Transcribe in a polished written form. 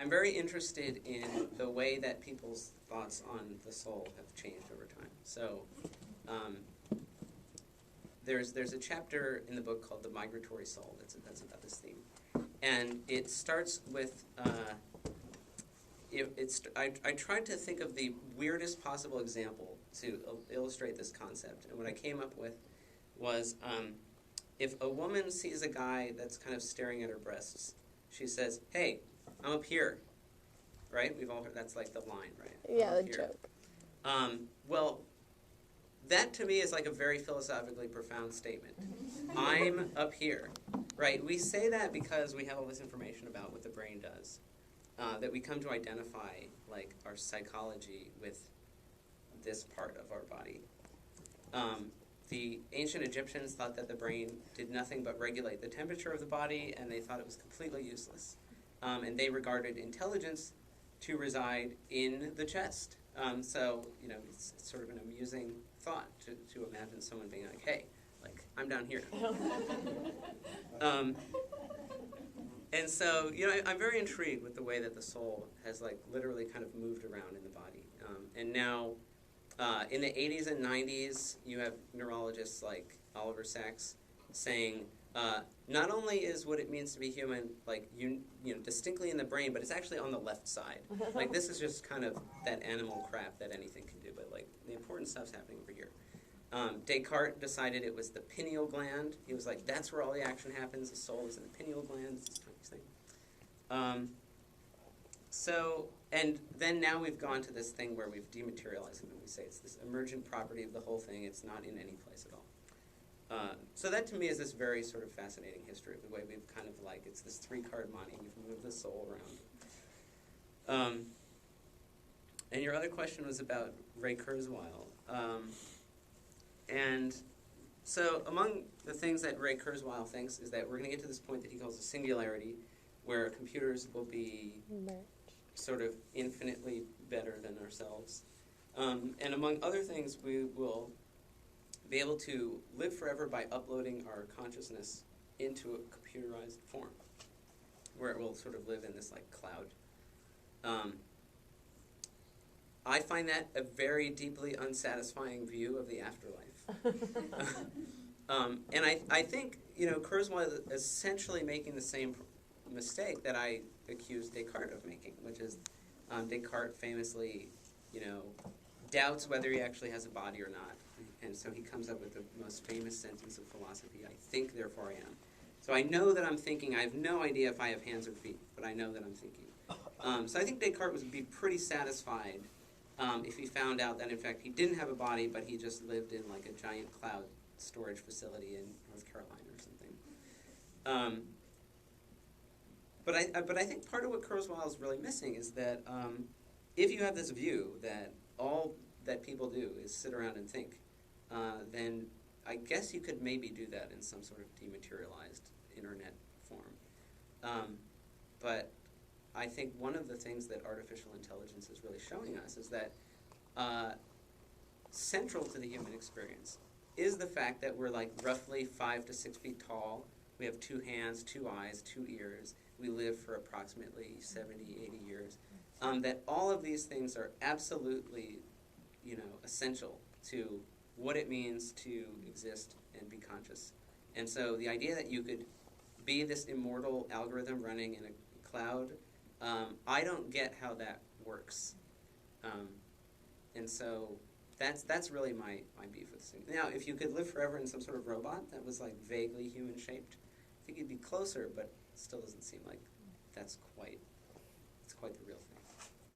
I'm very interested in the way that people's thoughts on the soul have changed over time. So there's a chapter in the book called The Migratory Soul that's about this theme. And it starts with, I tried to think of the weirdest possible example to illustrate this concept. And what I came up with was, if a woman sees a guy that's kind of staring at her breasts, she says, "Hey, I'm up here," right? We've all heard, that's like the line, right? Yeah, the joke. Well, that to me is like a very philosophically profound statement. I'm up here, right? We say that because we have all this information about what the brain does, that we come to identify like our psychology with this part of our body. The ancient Egyptians thought that the brain did nothing but regulate the temperature of the body, and they thought it was completely useless. And they regarded intelligence to reside in the chest. So, you know, it's sort of an amusing thought to imagine someone being like, "Hey, like, I'm down here." And so, you know, I'm very intrigued with the way that the soul has, like, literally kind of moved around in the body. And now, in the 80s and 90s, you have neurologists like Oliver Sacks saying, not only is what it means to be human, like, you know, distinctly in the brain, but it's actually on the left side. Like, this is just kind of that animal crap that anything can do, but, like, the important stuff's happening over here. Descartes decided it was the pineal gland. He was like, that's where all the action happens. The soul is in the pineal gland. It's this kind of thing. So, and then now we've gone to this thing where we've dematerialized it, and we say it's this emergent property of the whole thing. It's not in any place at all. So that to me is this very sort of fascinating history of the way we've kind of like, it's this three-card monte. We've moved the soul around. And your other question was about Ray Kurzweil. And so among the things that Ray Kurzweil thinks is that we're going to get to this point that he calls a singularity, where computers will be sort of infinitely better than ourselves. And among other things, we will be able to live forever by uploading our consciousness into a computerized form, where it will sort of live in this like cloud. I find that a very deeply unsatisfying view of the afterlife. And I think, you know, Kurzweil is essentially making the same mistake that I accused Descartes of making, which is Descartes famously, you know, doubts whether he actually has a body or not. And so he comes up with the most famous sentence of philosophy, "I think, therefore I am." So I know that I'm thinking. I have no idea if I have hands or feet, but I know that I'm thinking. So I think Descartes would be pretty satisfied if he found out that, in fact, he didn't have a body, but he just lived in like a giant cloud storage facility in North Carolina or something. But I think part of what Kurzweil is really missing is that if you have this view that all that people do is sit around and think, then I guess you could maybe do that in some sort of dematerialized internet form. But I think one of the things that artificial intelligence is really showing us is that central to the human experience is the fact that we're like roughly 5 to 6 feet tall. We have 2 hands, 2 eyes, 2 ears. We live for approximately 70, 80 years. That all of these things are absolutely, you know, essential to what it means to exist and be conscious. And so the idea that you could be this immortal algorithm running in a cloud, I don't get how that works. And so that's really my beef with this thing. Now, if you could live forever in some sort of robot that was like vaguely human-shaped, I think you'd be closer, but it still doesn't seem like it's quite the real thing.